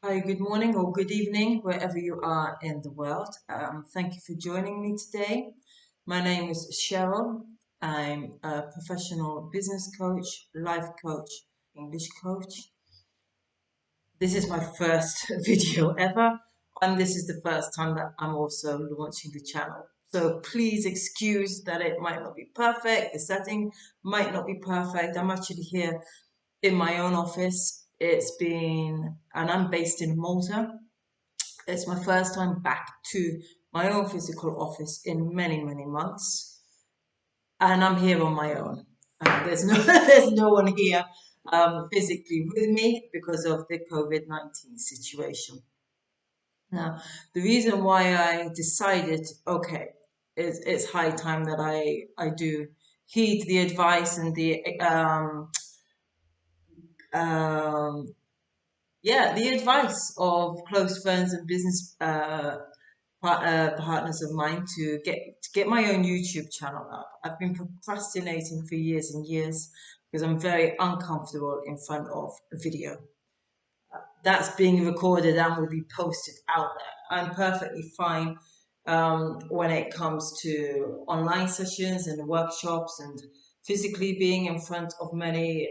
Hi, good morning or good evening, wherever you are in the world. Thank you for joining me today. My name is Cheryl. I'm a professional business coach, life coach, English coach. This is my first video ever, and this is the first time that I'm also launching the channel. So please excuse that it might not be perfect, the setting might not be perfect. I'm actually here in my own office. And I'm based in Malta. It's my first time back to my own physical office in many, many months, and I'm here on my own. There's no, there's no one here physically with me because of the COVID-19 situation. Now, the reason why I decided, okay, it's high time that I do heed the advice and um, the advice of close friends and business partners of mine to get my own YouTube channel up. I've been procrastinating for years and years because I'm very uncomfortable in front of a video that's being recorded and will be posted out there. I'm perfectly fine when it comes to online sessions and workshops and physically being in front of many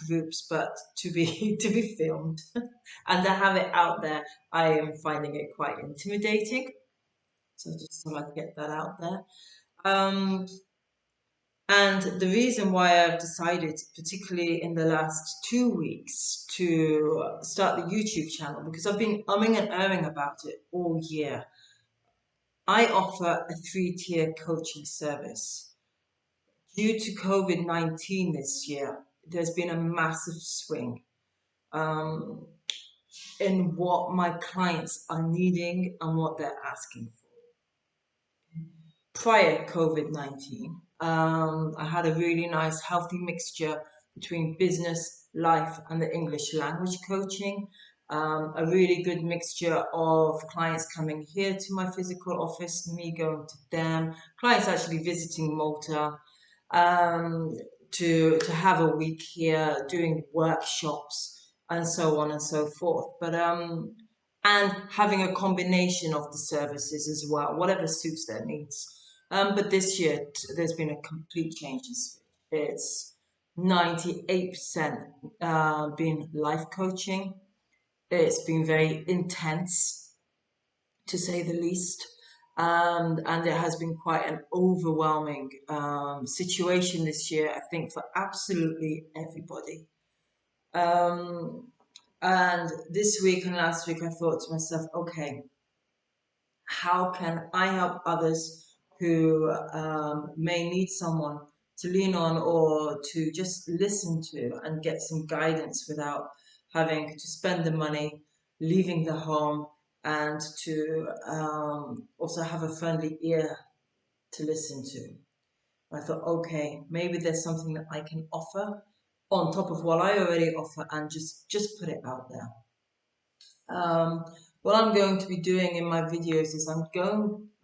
groups, but to be to be filmed and to have it out there, I am finding it quite intimidating. So just thought I'd get that out there. Um, and the reason why I've decided, particularly in the last 2 weeks, to start the YouTube channel, because I've been umming and erring about it all year. I offer a 3-tier coaching service. Due to COVID-19 this year, there's been a massive swing um, in what my clients are needing and what they're asking for. Prior COVID-19, I had a really nice, healthy mixture between business, life, and the English language coaching. A really good mixture of clients coming here to my physical office, me going to them, clients actually visiting Malta, um, to have a week here, doing workshops, and so on and so forth. And having a combination of the services as well, whatever suits their needs. But this year, there's been a complete change in switch. It's 98% been life coaching. It's been very intense, to say the least. And it has been quite an overwhelming situation this year, I think, for absolutely everybody. Um, and this week and last week, I thought to myself, okay, how can I help others who may need someone to lean on or to just listen to and get some guidance without having to spend the money, leaving the home, and to also have a friendly ear to listen to. I thought, okay, maybe there's something that I can offer on top of what I already offer and just put it out there. Um, what I'm going to be doing in my videos is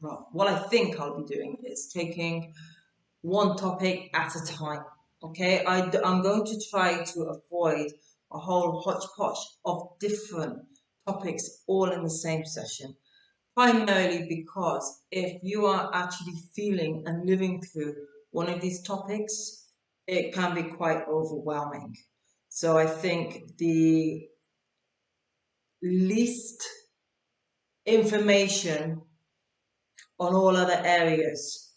well, what I think I'll be doing is taking one topic at a time. Okay, I'm going to try to avoid a whole hodgepodge of different topics all in the same session. Primarily because if you are actually feeling and living through one of these topics, it can be quite overwhelming. So I think the least information on all other areas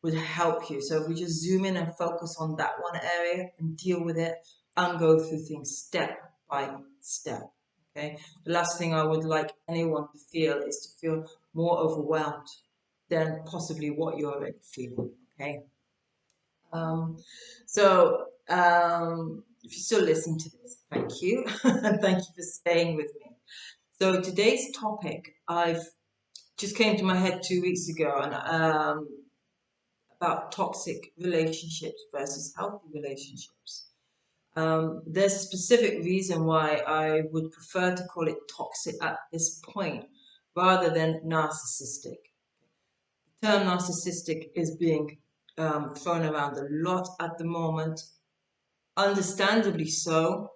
would help you. So if we just zoom in and focus on that one area and deal with it and go through things step by step. Okay. The last thing I would like anyone to feel is to feel more overwhelmed than possibly what you're already feeling. Okay. Um, if you still listen to this, thank you. And thank you for staying with me. So today's topic I've just came to my head 2 weeks ago, and about toxic relationships versus healthy relationships. There's a specific reason why I would prefer to call it toxic at this point rather than narcissistic. The term narcissistic is being thrown around a lot at the moment, understandably so,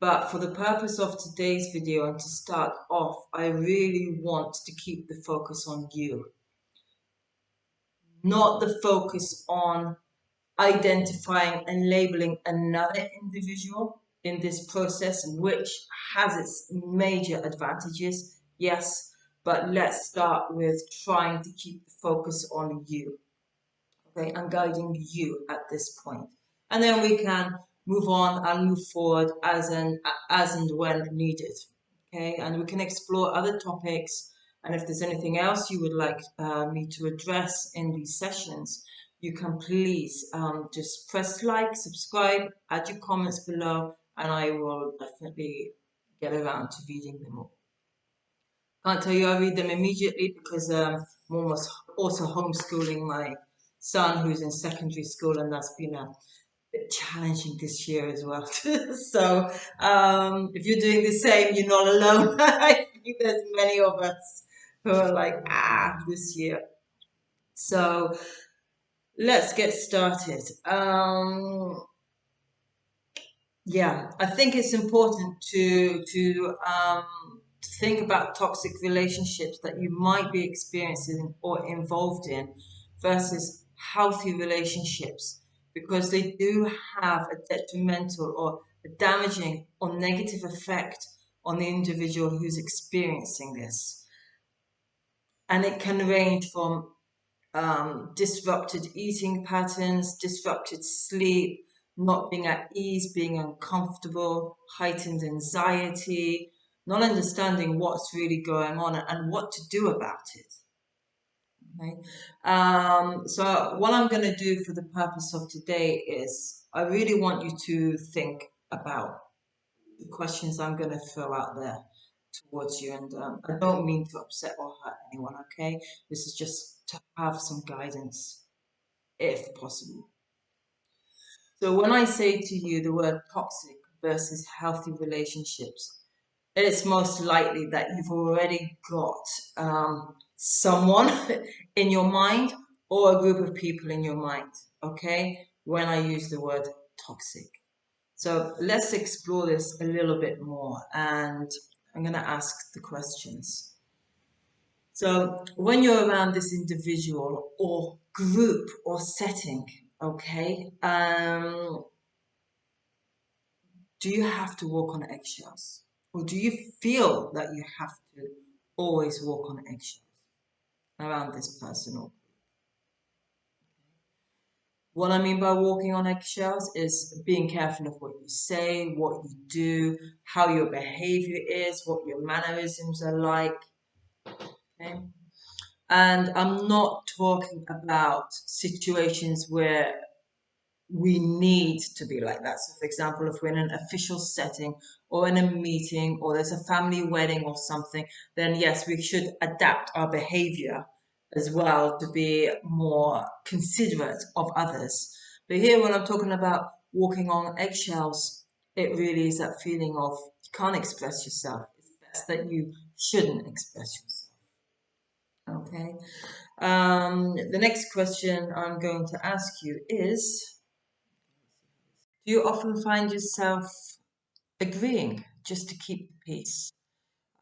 But for the purpose of today's video and to start off, I really want to keep the focus on you, not the focus on identifying and labeling another individual in this process, which has its major advantages, yes, but let's start with trying to keep the focus on you. Okay, and guiding you at this point. And then we can move on and move forward as and when needed. Okay, and we can explore other topics. And if there's anything else you would like me to address in these sessions, you can please just press like, subscribe, add your comments below, and I will definitely get around to reading them all. Can't tell you I read them immediately because I'm almost also homeschooling my son who's in secondary school, and that's been a bit challenging this year as well. So if you're doing the same, you're not alone. I think there's many of us who are like, this year. So let's get started. Yeah, I think it's important to think about toxic relationships that you might be experiencing or involved in versus healthy relationships, because they do have a detrimental or a damaging or negative effect on the individual who's experiencing this. And it can range from disrupted eating patterns, disrupted sleep, not being at ease, being uncomfortable, heightened anxiety, not understanding what's really going on and what to do about it. Okay? So what I'm going to do for the purpose of today is I really want you to think about the questions I'm going to throw out there towards you. And I don't mean to upset or hurt anyone, okay? This is just to have some guidance, if possible. So when I say to you the word toxic versus healthy relationships, it's most likely that you've already got someone in your mind or a group of people in your mind, okay? When I use the word toxic. So let's explore this a little bit more, and I'm going to ask the questions. So when you're around this individual or group or setting, okay, do you have to walk on eggshells? Or do you feel that you have to always walk on eggshells around this person? Or what I mean by walking on eggshells is being careful of what you say, what you do, how your behavior is, what your mannerisms are like. Okay? And I'm not talking about situations where we need to be like that. So, for example, if we're in an official setting or in a meeting or there's a family wedding or something, then yes, we should adapt our behavior as well to be more considerate of others. But here, when I'm talking about walking on eggshells, it really is that feeling of you can't express yourself. It's best that you shouldn't express yourself. Okay. The next question I'm going to ask you is, do you often find yourself agreeing just to keep the peace?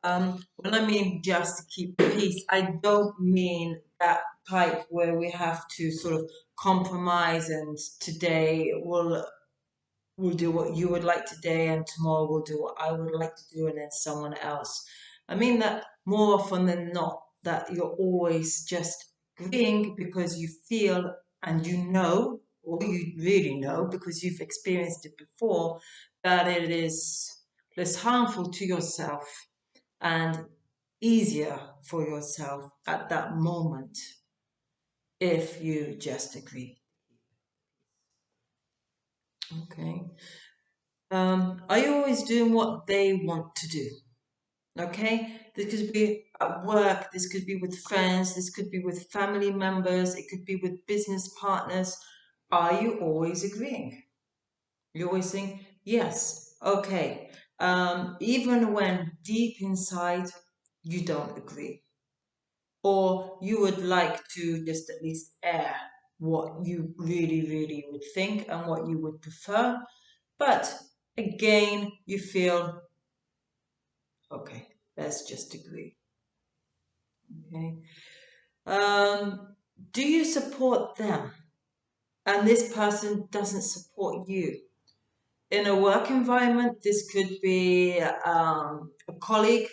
When I mean just to keep the peace, I don't mean that type where we have to sort of compromise and today we'll do what you would like today and tomorrow we'll do what I would like to do and then someone else. I mean that more often than not, that you're always just agreeing because you feel and you know, or you really know because you've experienced it before, that it is less harmful to yourself and easier for yourself at that moment if you just agree. Okay. Are you always doing what they want to do? Okay, this could be at work, this could be with friends, this could be with family members, it could be with business partners. Are you always agreeing? You always saying, yes, okay, even when deep inside you don't agree, or you would like to just at least air what you really, really would think and what you would prefer, but again, you feel, okay, let's just agree. Okay. Um, do you support them and this person doesn't support you? In a work environment, this could be a colleague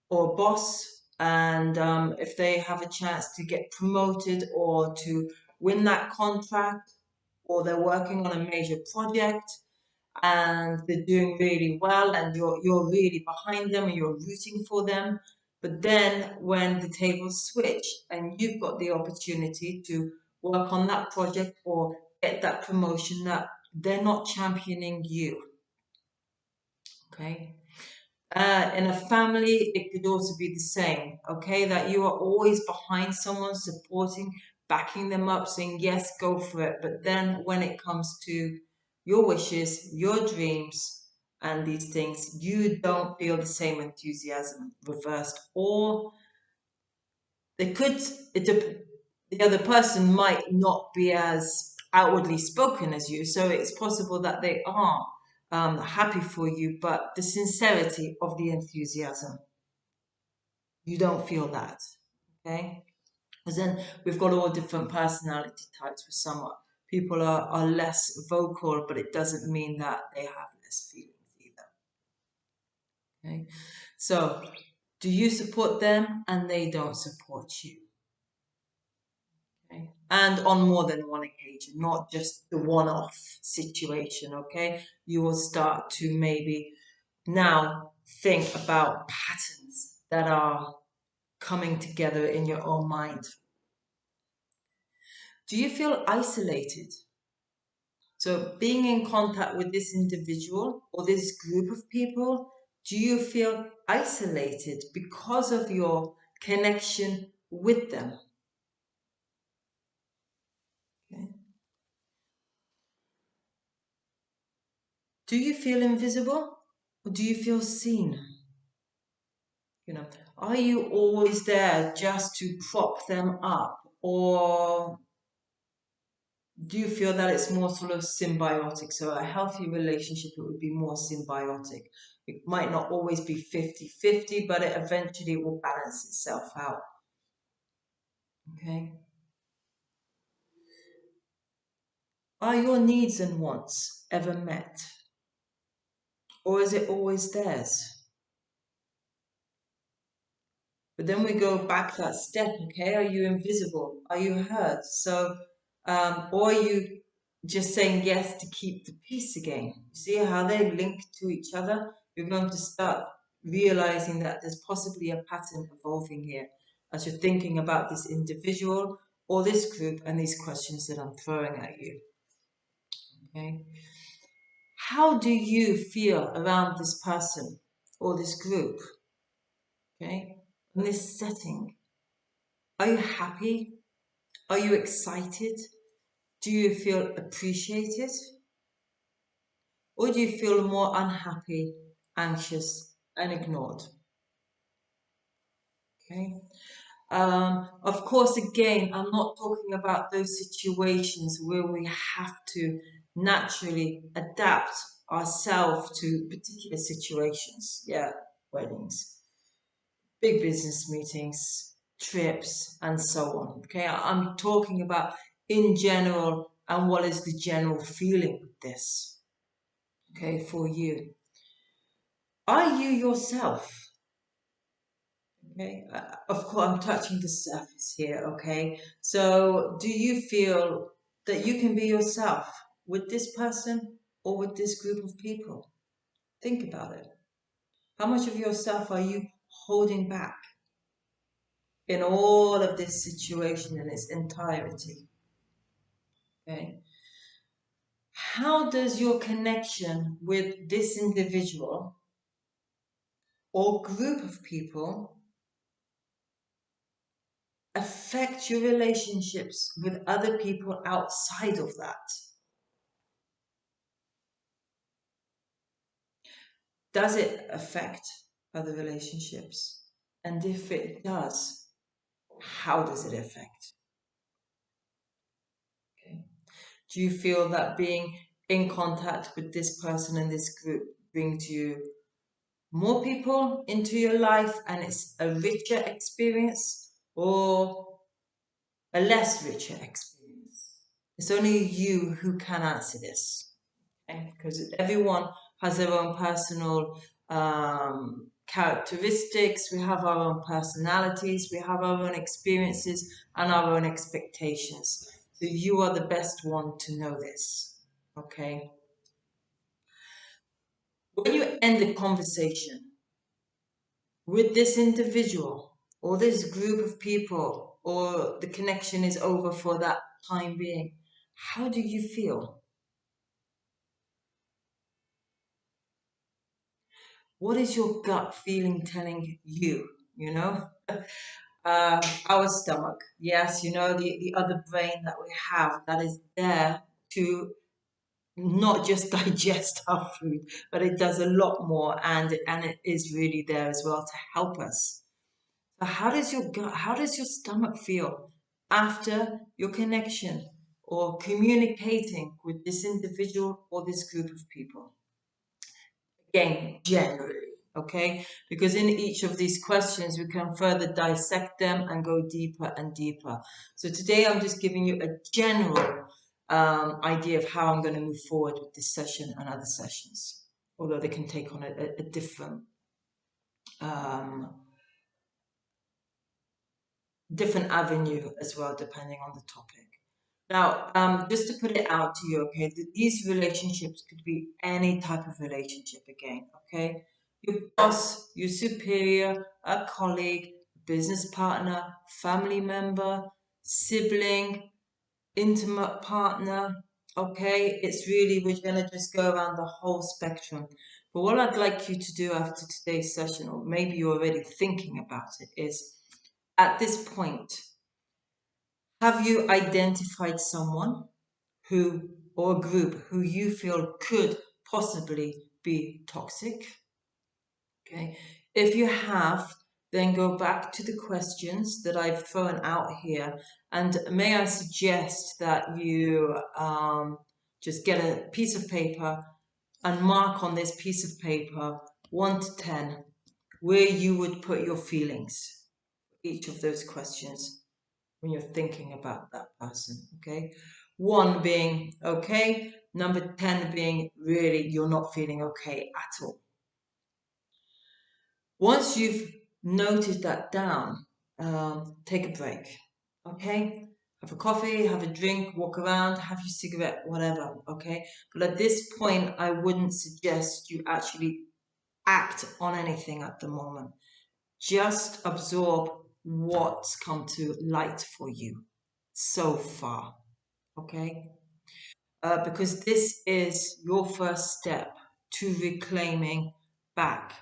or a boss, and if they have a chance to get promoted or to win that contract, or they're working on a major project and they're doing really well, and you're really behind them and you're rooting for them. But then when the tables switch and you've got the opportunity to work on that project or get that promotion, that they're not championing you. Okay. In a family, it could also be the same, okay? That you are always behind someone, supporting, backing them up, saying, yes, go for it. But then when it comes to your wishes, your dreams, and these things, you don't feel the same enthusiasm reversed. Or they could, the other person might not be as outwardly spoken as you, so it's possible that they are happy for you, but the sincerity of the enthusiasm, you don't feel that, okay? Because then we've got all different personality types. With some people are less vocal, but it doesn't mean that they have less feelings either, okay? So, do you support them and they don't support you? Okay. And on more than one occasion, not just the one-off situation, okay? You will start to maybe now think about patterns that are coming together in your own mind. Do you feel isolated? So being in contact with this individual or this group of people, do you feel isolated because of your connection with them? Okay. Do you feel invisible or do you feel seen? You know, are you always there just to prop them up, or do you feel that it's more sort of symbiotic? So a healthy relationship, it would be more symbiotic. It might not always be 50-50, but it eventually will balance itself out. Okay. Are your needs and wants ever met? Or is it always theirs? But then we go back that step, okay? Are you invisible? Are you hurt? So, or are you just saying yes to keep the peace again? You see how they link to each other? You're going to start realizing that there's possibly a pattern evolving here as you're thinking about this individual or this group and these questions that I'm throwing at you, okay? How do you feel around this person or this group, okay? In this setting, are you happy? Are you excited? Do you feel appreciated? Or do you feel more unhappy, anxious, and ignored? Okay. Of course, again, I'm not talking about those situations where we have to naturally adapt ourselves to particular situations. Yeah, weddings, big business meetings, trips, and so on. Okay, I'm talking about in general and what is the general feeling with this, okay, for you. Are you yourself? Okay, of course, I'm touching the surface here, okay? So, do you feel that you can be yourself with this person or with this group of people? Think about it. How much of yourself are you holding back in all of this situation in its entirety? Okay. How does your connection with this individual or group of people affect your relationships with other people outside of that? Does it affect other relationships? And if it does, how does it affect? Okay. Do you feel that being in contact with this person and this group brings you more people into your life and it's a richer experience or a less richer experience? It's only you who can answer this, okay? Because everyone has their own personal characteristics, we have our own personalities, we have our own experiences and our own expectations. So you are the best one to know this, okay? When you end the conversation with this individual or this group of people, or the connection is over for that time being, how do you feel? What is your gut feeling telling you? You know, our stomach, yes, the other brain that we have that is there to not just digest our food, but it does a lot more, and it is really there as well to help us. So how does your stomach feel after your connection or communicating with this individual or this group of people? Again, generally, okay? Because in each of these questions, we can further dissect them and go deeper and deeper. So today I'm just giving you a general idea of how I'm going to move forward with this session and other sessions, although they can take on a um, different avenue as well, depending on the topic. Now, just to put it out to you, okay, these relationships could be any type of relationship again, okay? Your boss, your superior, a colleague, business partner, family member, sibling, intimate partner, okay? It's really, we're going to just go around the whole spectrum. But what I'd like you to do after today's session, or maybe you're already thinking about it, is at this point, have you identified someone who or a group who you feel could possibly be toxic? Okay. If you have, then go back to the questions that I've thrown out here. And may I suggest that you just get a piece of paper and mark on this piece of paper 1 to 10 where you would put your feelings, each of those questions, when you're thinking about that person, okay? 1 being okay, number 10 being really you're not feeling okay at all. Once you've noted that down, take a break, okay? Have a coffee, have a drink, walk around, have your cigarette, whatever, okay? But at this point, I wouldn't suggest you actually act on anything at the moment. Just absorb what's come to light for you so far, okay? Because this is your first step to reclaiming back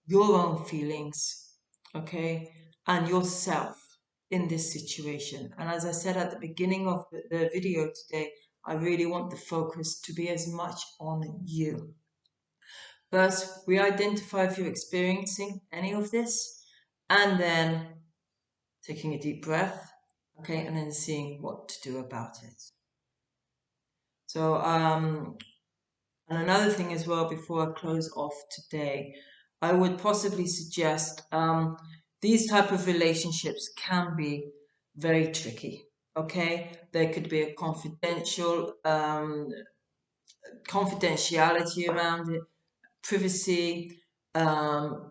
your own feelings, okay, and yourself in this situation. And as I said at the beginning of the video today, I really want the focus to be as much on you. First, we identify if you're experiencing any of this, and then taking a deep breath, okay, and then seeing what to do about it. So, and another thing as well, before I close off today, I would possibly suggest these type of relationships can be very tricky. Okay, there could be a confidentiality around it, privacy,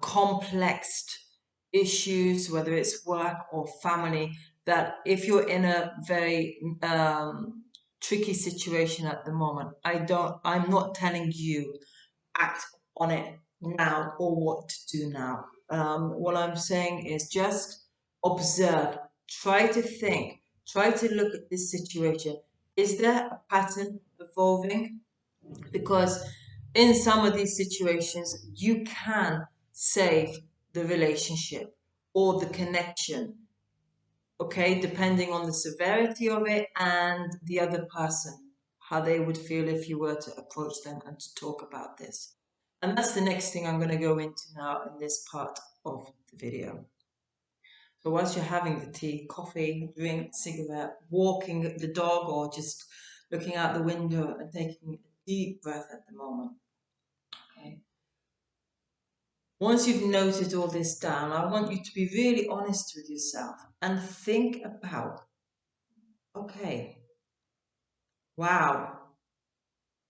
complex issues, whether it's work or family, that if you're in a very tricky situation at the moment, I'm not telling you act on it now or what to do now. What I'm saying is just observe, try to think, try to look at this situation. Is there a pattern evolving? Because in some of these situations, you can save the relationship or the connection, okay, depending on the severity of it and the other person, how they would feel if you were to approach them and to talk about this. And that's the next thing I'm going to go into now in this part of the video. So whilst you're having the tea, coffee, drink, cigarette, walking the dog, or just looking out the window and taking a deep breath at the moment. Okay. Once you've noted all this down, I want you to be really honest with yourself and think about, okay, wow,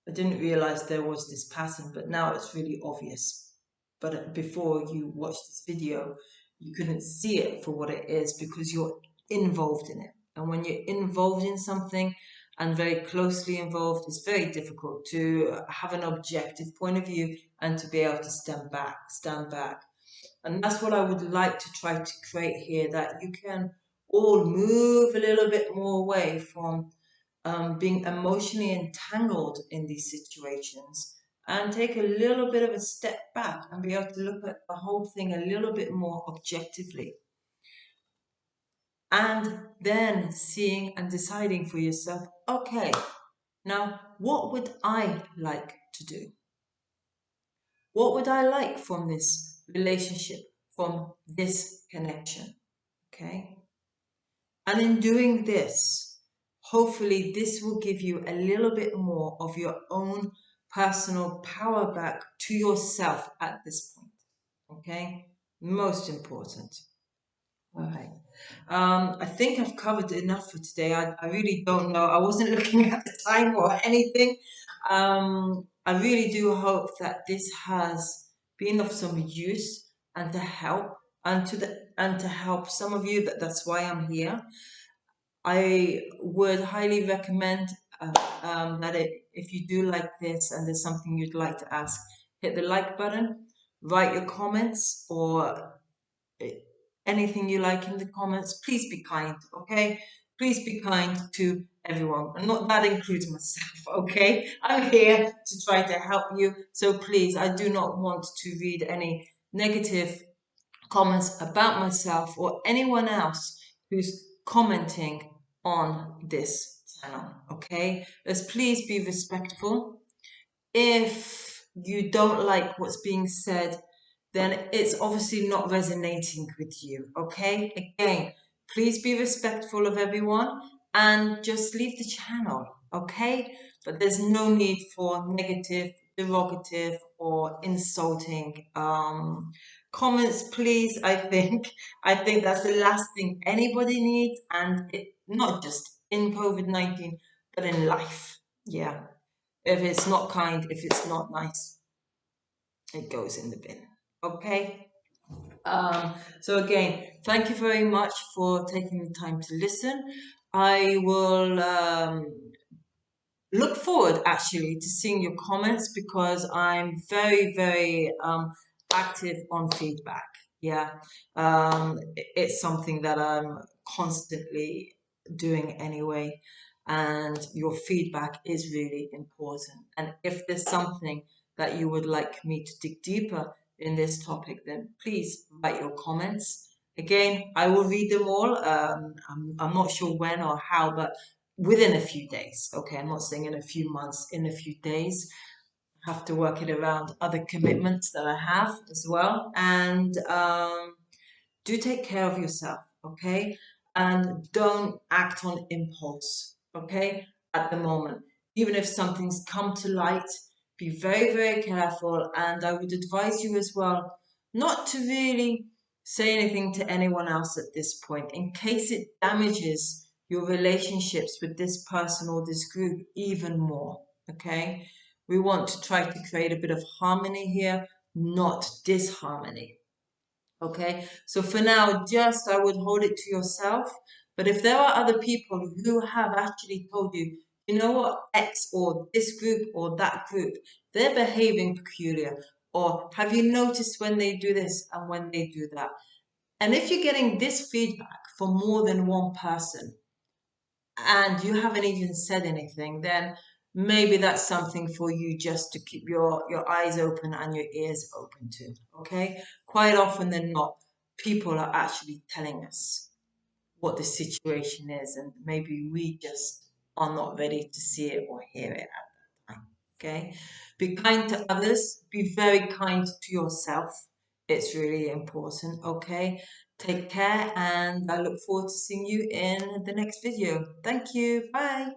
I didn't realize there was this pattern, but now it's really obvious. But before you watched this video, you couldn't see it for what it is because you're involved in it. And when you're involved in something and very closely involved, it's very difficult to have an objective point of view and to be able to stand back. And that's what I would like to try to create here, that you can all move a little bit more away from being emotionally entangled in these situations and take a little bit of a step back and be able to look at the whole thing a little bit more objectively. And then seeing and deciding for yourself, okay, now what would I like to do? What would I like from this relationship, from this connection? Okay. And in doing this, hopefully this will give you a little bit more of your own personal power back to yourself at this point. Okay? Most important. All right. I think I've covered enough for today. I really don't know. I wasn't looking at the time or anything. I really do hope that this has been of some use and to help and to help some of you. That's why I'm here. I would highly recommend that if you do like this and there's something you'd like to ask, hit the like button, write your comments or anything you like in the comments. Please be kind, okay? Please be kind to everyone. And not that includes myself, okay? I'm here to try to help you. So please, I do not want to read any negative comments about myself or anyone else who's commenting on this channel, okay? Let's please be respectful. If you don't like what's being said, then it's obviously not resonating with you, okay? Again, please be respectful of everyone and just leave the channel, okay? But there's no need for negative, derogative, or insulting comments, please. I think that's the last thing anybody needs, and not just in COVID-19, but in life. Yeah. If it's not kind, if it's not nice, it goes in the bin. Okay? So again, thank you very much for taking the time to listen. I will look forward actually to seeing your comments because I'm very, very active on feedback. Yeah, it's something that I'm constantly doing anyway, and your feedback is really important. And if there's something that you would like me to dig deeper in this topic, then please write your comments. Again, I will read them all. I'm not sure when or how, but within a few days. Okay, I'm not saying in a few months, in a few days. I have to work it around other commitments that I have as well. And do take care of yourself, okay? And don't act on impulse, okay? At the moment. Even if something's come to light, be very, very careful. And I would advise you as well not to really say anything to anyone else at this point in case it damages your relationships with this person or this group even more, okay? We want to try to create a bit of harmony here, not disharmony. Okay, so for now, just I would hold it to yourself. But if there are other people who have actually told you, you know what, X or this group or that group, they're behaving peculiar, or have you noticed when they do this and when they do that? And if you're getting this feedback from more than one person and you haven't even said anything, then maybe that's something for you just to keep your eyes open and your ears open to, okay? Quite often than not, people are actually telling us what the situation is, and maybe we just are not ready to see it or hear it at that time, okay? Be kind to others, be very kind to yourself. It's really important, okay? Take care, and I look forward to seeing you in the next video. Thank you. Bye.